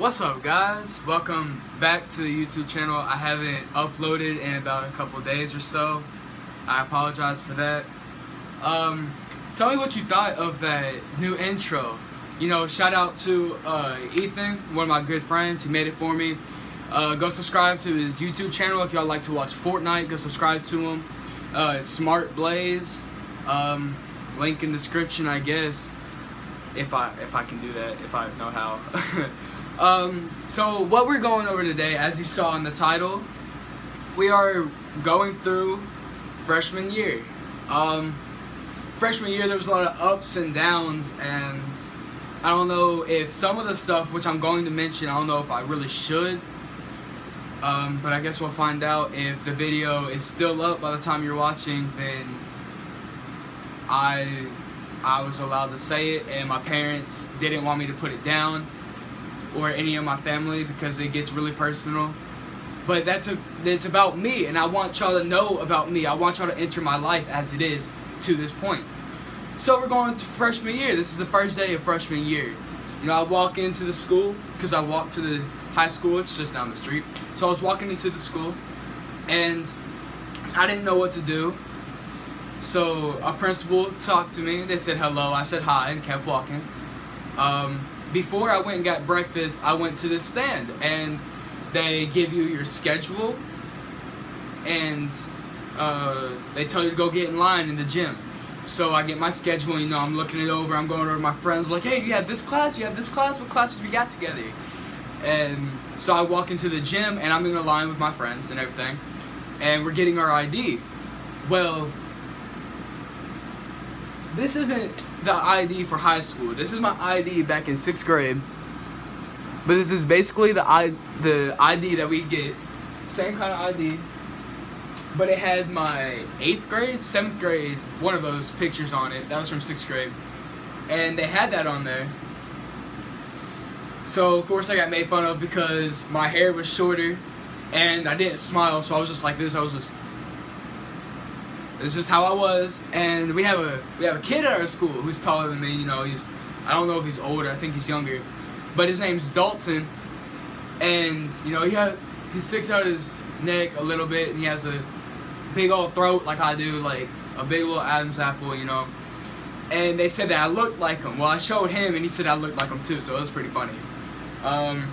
What's up, guys? Welcome back to the YouTube channel. I haven't uploaded in about a couple days or so. I apologize for that. Tell me what you thought of that new intro. You know, shout out to Ethan, one of my good friends. He made it for me. Go subscribe to his YouTube channel if y'all like to watch Fortnite. Go subscribe to him. Smart Blaze. Link in description, I guess. If I can do that, if I know how. So what we're going over today, as you saw in the title, we are going through freshman year. Freshman year, there was a lot of ups and downs, and I don't know if some of the stuff which I'm going to mention, I don't know if I really should, but I guess we'll find out. If the video is still up by the time you're watching, then I was allowed to say it, and my parents didn't want me to put it down, or any of my family, because it gets really personal. But it's about me, and I want y'all to know about me. I want y'all to enter my life as it is to this point. So we're going to freshman year. This is the first day of freshman year. You know, I walk into the school, because I walk to the high school, it's just down the street. So I was walking into the school, and I didn't know what to do. So a principal talked to me. They said hello, I said hi, and kept walking. Before I went and got breakfast, I went to this stand, and they give you your schedule, and they tell you to go get in line in the gym. So I get my schedule, and, you know, I'm looking it over, I'm going over to my friends, like, hey, you have this class, you have this class, what classes we got together? And so I walk into the gym, and I'm in a line with my friends and everything, and we're getting our ID. Well, this isn't the ID for high school. This is my ID back in 6th grade. But this is basically the ID that we get. Same kind of ID. But it had my 8th grade, 7th grade, one of those pictures on it. That was from 6th grade. And they had that on there. So, of course, I got made fun of because my hair was shorter. And I didn't smile, so I was just like this. It's just how I was. And we have a kid at our school who's taller than me. You know, I don't know if he's older, I think he's younger, but his name's Dalton. And you know, he sticks out his neck a little bit, and he has a big old throat like I do, like a big little Adam's apple, you know. And they said that I looked like him. Well, I showed him, and he said I looked like him too, so it was pretty funny. On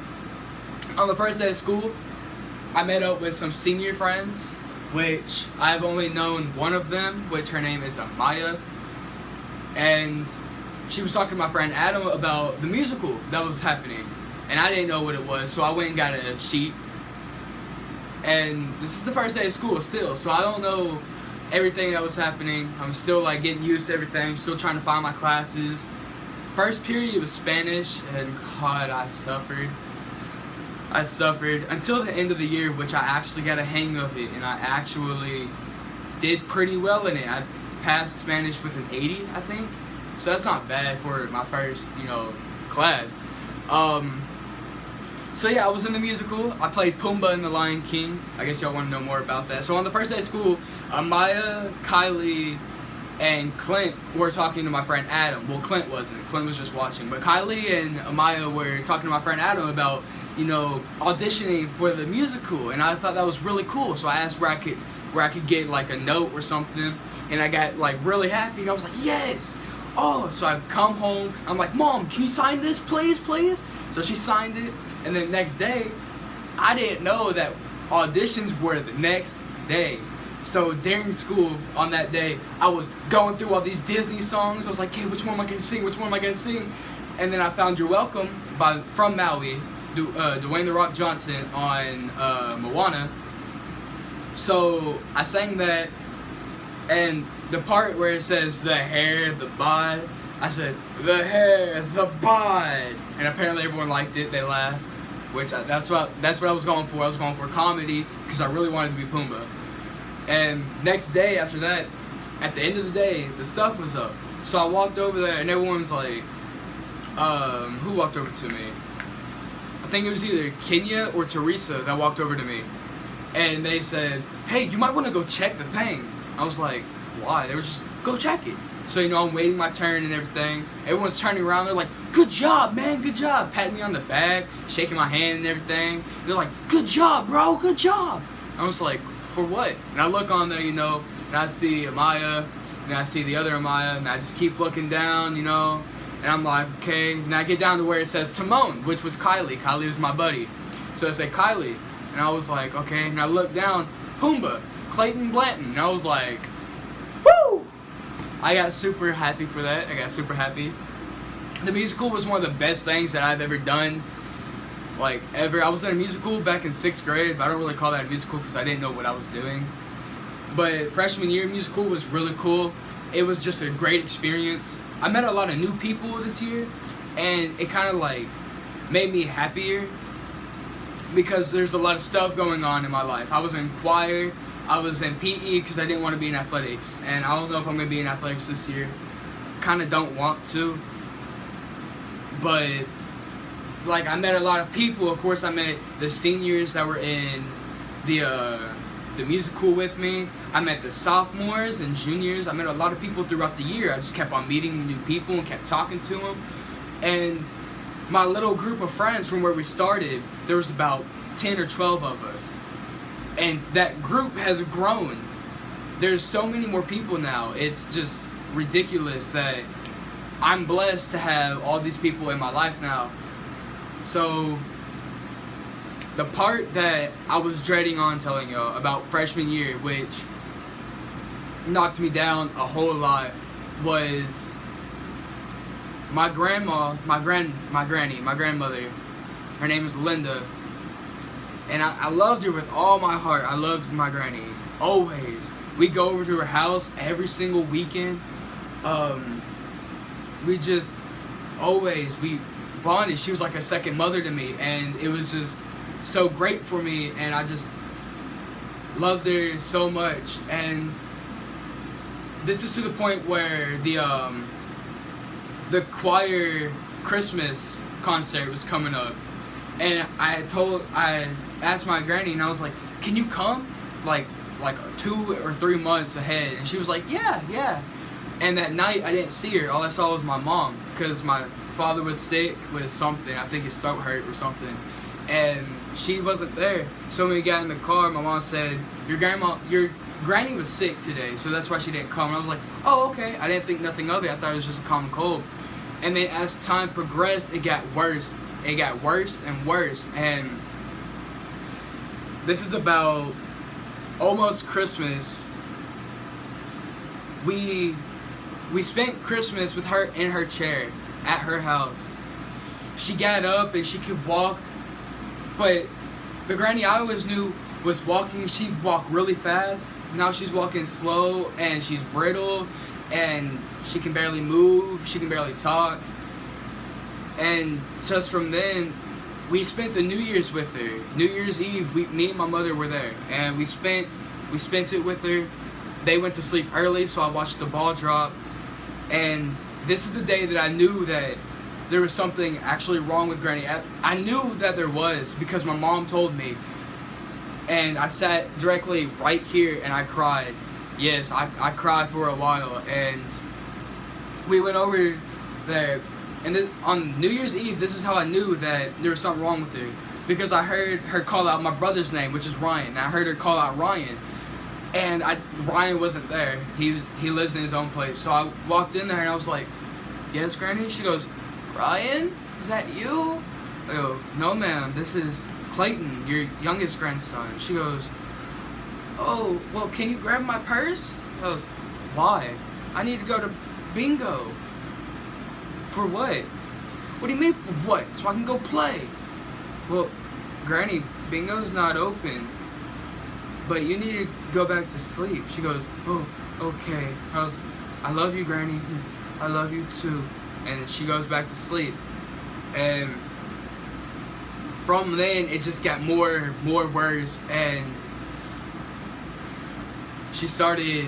the first day of school, I met up with some senior friends, which I've only known one of them, which her name is Amaya, and she was talking to my friend Adam about the musical that was happening, and I didn't know what it was, so I went and got a sheet. And this is the first day of school still, so I don't know everything that was happening. I'm still like getting used to everything, still trying to find my classes. First period was Spanish, and God, I suffered until the end of the year, which I actually got a hang of it, and I actually did pretty well in it. I passed Spanish with an 80, I think, so that's not bad for my first, you know, class. So yeah, I was in the musical. I played Pumbaa in The Lion King. I guess y'all want to know more about that. So on the first day of school, Amaya, Kylie, and Clint were talking to my friend Adam. Well, Clint wasn't. Clint was just watching. But Kylie and Amaya were talking to my friend Adam about, you know, auditioning for the musical, and I thought that was really cool. So I asked where I could get like a note or something, and I got like really happy, and I was like, yes! Oh, so I come home, I'm like, Mom, can you sign this, please? So she signed it, and then the next day, I didn't know that auditions were the next day. So during school on that day, I was going through all these Disney songs. I was like, hey, which one am I gonna sing? And then I found You're Welcome from Maui, Dwayne The Rock Johnson on Moana. So I sang that, and the part where it says the hair, the bod, I said the hair, the bod, and apparently everyone liked it. They laughed, which that's what I was going for. I was going for comedy because I really wanted to be Pumbaa. And next day after that, at the end of the day, the stuff was up. So I walked over there, and everyone was like, who walked over to me? I think it was either Kenya or Teresa that walked over to me, and they said, hey, you might want to go check the thing. I was like, why? They were just, go check it. So, I'm waiting my turn and everything. Everyone's turning around. They're like, good job, man, good job. Patting me on the back, shaking my hand and everything. They're like, good job, bro, good job. I was like, for what? And I look on there, and I see Amaya, and I see the other Amaya, and I just keep looking down, and I'm like, okay. And I get down to where it says Timon, which was Kylie. Kylie was my buddy. So it said Kylie. And I was like, okay. And I looked down, Pumbaa, Clayton Blanton. And I was like, woo! I got super happy for that. I got super happy. The musical was one of the best things that I've ever done. Like, ever. I was in a musical back in 6th grade, but I don't really call that a musical because I didn't know what I was doing. But freshman year musical was really cool. It was just a great experience. I met a lot of new people this year, and it kind of like made me happier because there's a lot of stuff going on in my life. I was in choir, I was in PE because I didn't want to be in athletics, and I don't know if I'm going to be in athletics this year. Kind of don't want to, but like I met a lot of people. Of course, I met the seniors that were in the musical with me. I met the sophomores and juniors. I met a lot of people throughout the year. I just kept on meeting new people and kept talking to them. And my little group of friends from where we started, there was about 10 or 12 of us. And that group has grown. There's so many more people now. It's just ridiculous that I'm blessed to have all these people in my life now. So the part that I was dreading on telling y'all about freshman year, which knocked me down a whole lot, was my grandma, my grandmother. Her name is Linda, and I loved her with all my heart. I loved my granny always. We go over to her house every single weekend. We just we bonded. She was like a second mother to me, and it was just so great for me, and I just loved her so much. And this is to the point where the choir Christmas concert was coming up, and I asked my granny, and I was like, can you come like 2 or 3 months ahead? And she was like, yeah. And that night I didn't see her. All I saw was my mom, because my father was sick with something. I think his throat hurt or something, and she wasn't there. So when we got in the car, my mom said, your granny was sick today, so that's why she didn't come. And I was like, oh, okay. I didn't think nothing of it. I thought it was just a common cold. And then as time progressed, it got worse. It got worse and worse. And this is about almost Christmas. We spent Christmas with her in her chair at her house. She got up and she could walk, but the granny I always knew was walking. She'd walk really fast. Now she's walking slow, and she's brittle, and she can barely move. She can barely talk. And just from then, we spent the New Year's with her. New Year's Eve, me and my mother were there, and we spent it with her. They went to sleep early, so I watched the ball drop. And this is the day that I knew that there was something actually wrong with Granny. I knew that there was because my mom told me. And I sat directly right here and I cried. Yes, I cried for a while. And we went over there. And on New Year's Eve, this is how I knew that there was something wrong with her. Because I heard her call out my brother's name, which is Ryan. And I heard her call out Ryan. And Ryan wasn't there. He lives in his own place. So I walked in there and I was like, yes, Granny? She goes, Ryan? Is that you? I go, no, ma'am. This is Clayton, your youngest grandson. She goes, oh, well, can you grab my purse? I goes, why? I need to go to bingo. For what? What do you mean for what? So I can go play. Well, Granny, bingo's not open. But you need to go back to sleep. She goes, oh, okay. I love you, Granny. I love you too. And she goes back to sleep. And from then, it just got more worse. And she started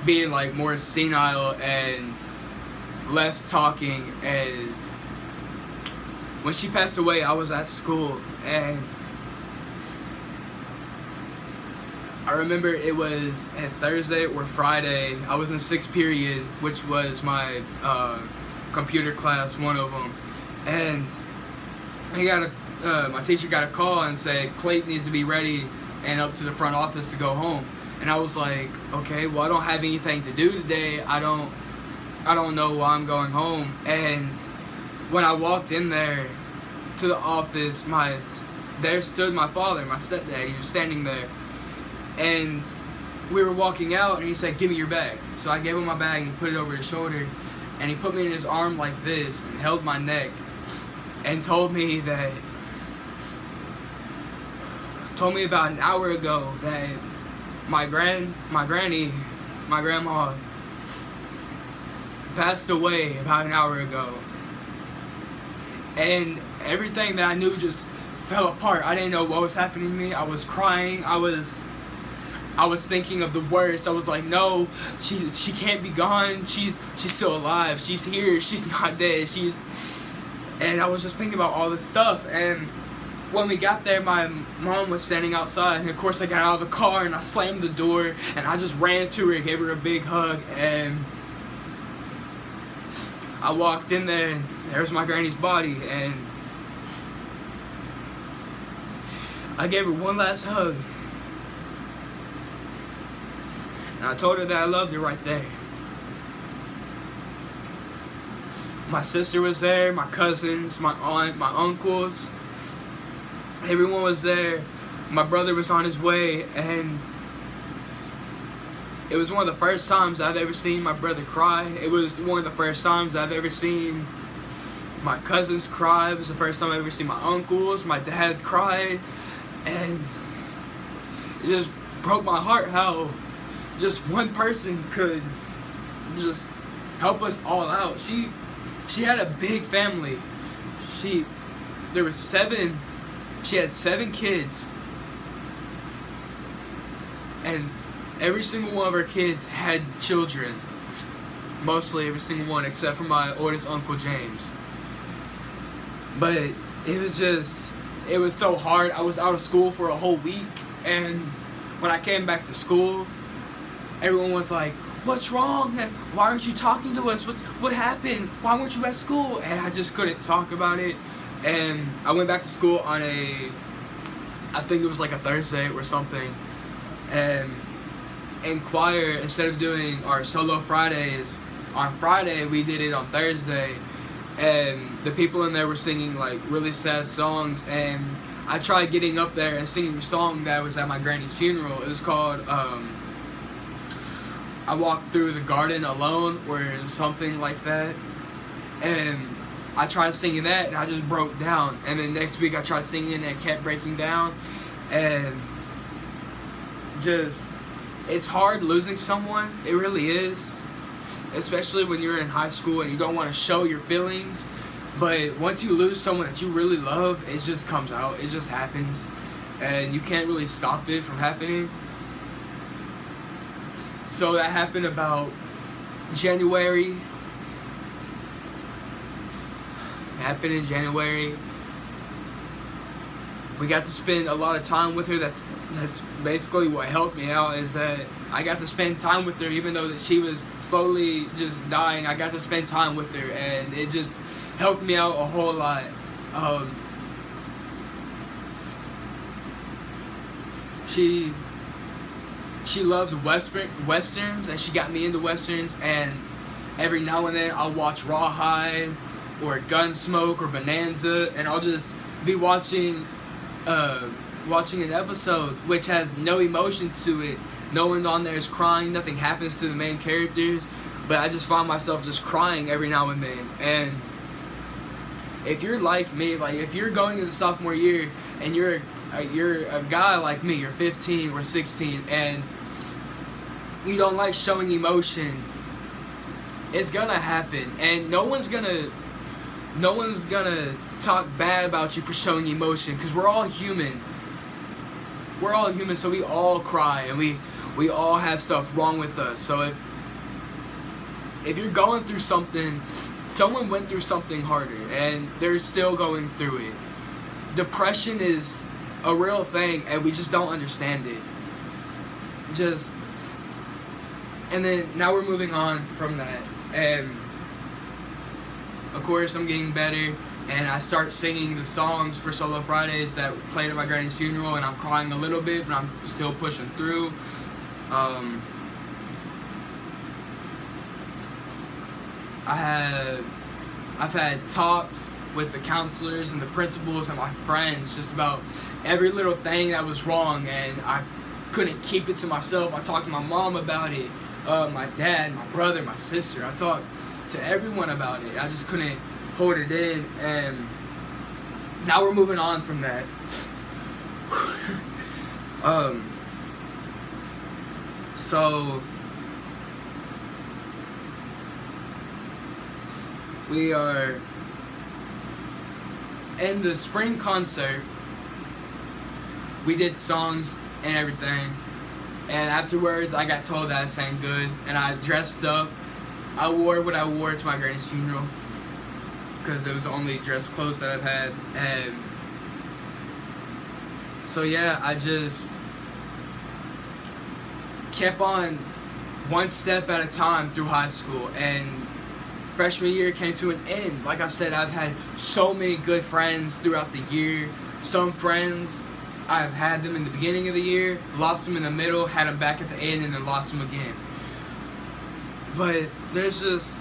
being like more senile and less talking. And when she passed away, I was at school. And I remember it was a Thursday or Friday. I was in 6th period, which was my computer class, one of them, and my teacher got a call and said Clayton needs to be ready and up to the front office to go home. And I was like, okay, well, I don't have anything to do today. I don't know why I'm going home. And when I walked in there to the office, there stood my father, my stepdad. He was standing there, and we were walking out, and he said, "Give me your bag." So I gave him my bag, and he put it over his shoulder, and he put me in his arm like this and held my neck and told me about an hour ago that my grandma passed away about an hour ago. And everything that I knew just fell apart. I didn't know what was happening to me. I was crying. I was thinking of the worst. I was like, no, she can't be gone. She's still alive. She's here. She's not dead. And I was just thinking about all this stuff. And when we got there, my mom was standing outside, and of course I got out of the car and I slammed the door and I just ran to her, gave her a big hug, and I walked in there and there was my granny's body, and I gave her one last hug. And I told her that I loved her right there. My sister was there, my cousins, my aunt, my uncles. Everyone was there. My brother was on his way, and it was one of the first times I've ever seen my brother cry. It was one of the first times I've ever seen my cousins cry. It was the first time I've ever seen my uncles, my dad cry, and it just broke my heart how just one person could just help us all out. She had a big family. She had 7 kids, and every single one of her kids had children. Mostly every single one, except for my oldest uncle James. But it was so hard. I was out of school for a whole week, and when I came back to school, everyone was like, "What's wrong? Why aren't you talking to us? What happened? Why weren't you at school?" And I just couldn't talk about it. And I went back to school on I think it was like a Thursday or something. And in choir, instead of doing our solo Fridays on Friday, we did it on Thursday. And the people in there were singing like really sad songs. And I tried getting up there and singing a song that was at my granny's funeral. It was called I Walked Through the Garden Alone, or something like that. And I tried singing that, and I just broke down. And then next week I tried singing, and it kept breaking down. And just, it's hard losing someone. It really is. Especially when you're in high school and you don't want to show your feelings. But once you lose someone that you really love, it just comes out. It just happens. And you can't really stop it from happening. So that happened about January. It happened in January. We got to spend a lot of time with her. That's basically what helped me out, is that I got to spend time with her, even though that she was slowly just dying. I got to spend time with her, and it just helped me out a whole lot. She loved westerns, and she got me into westerns. And every now and then I'll watch Rawhide or Gunsmoke or Bonanza, and I'll just be watching an episode which has no emotion to it. No one on there is crying. Nothing happens to the main characters, but I just find myself just crying every now and then. And if you're like me, like if you're going into sophomore year and you're a guy like me, you're 15 or 16, and you don't like showing emotion, it's gonna happen. And no one's gonna talk bad about you for showing emotion, because we're all human. We're all human, so we all cry, and we all have stuff wrong with us. So if you're going through something, someone went through something harder, and they're still going through it. Depression is a real thing, and we just don't understand it. just, and then now we're moving on from that, and of course I'm getting better, and I start singing the songs for Solo Fridays that played at my granny's funeral, and I'm crying a little bit, but I'm still pushing through. I've had talks with the counselors and the principals and my friends just about every little thing that was wrong, and I couldn't keep it to myself. I talked to my mom about it, my dad, my brother, my sister. I talked to everyone about it. I just couldn't hold it in, and now we're moving on from that. So we are in the spring concert. We did songs and everything, and afterwards I got told that I sang good, and I dressed up. I wore what I wore to my granny's funeral because it was the only dress clothes that I've had, and so yeah, I just kept on one step at a time through high school, and freshman year came to an end. Like I said, I've had so many good friends throughout the year. Some friends, I've had them in the beginning of the year, lost them in the middle, had them back at the end, and then lost them again. But there's just,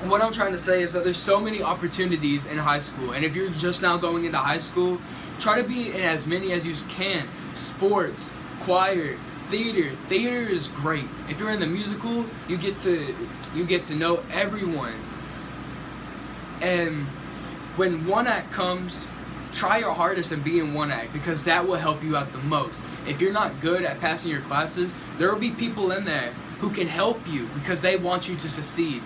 what I'm trying to say is that there's so many opportunities in high school, and if you're just now going into high school, try to be in as many as you can. Sports, choir, theater. Theater is great. If you're in the musical, you get to know everyone. And when one act comes, try your hardest and be in one act, because that will help you out the most. If you're not good at passing your classes, there will be people in there who can help you because they want you to succeed.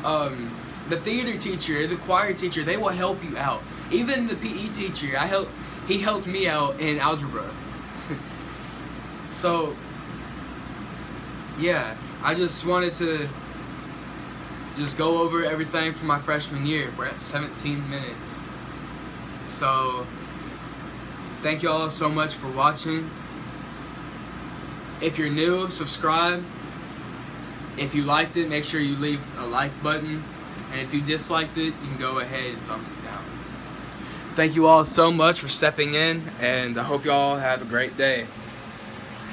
The theater teacher, the choir teacher, they will help you out. Even the PE teacher, he helped me out in algebra. So, yeah, I just wanted to just go over everything from my freshman year. We're at 17 minutes. So, thank you all so much for watching. If you're new, subscribe. If you liked it, make sure you leave a like button. And if you disliked it, you can go ahead and thumbs it down. Thank you all so much for stepping in, and I hope you all have a great day.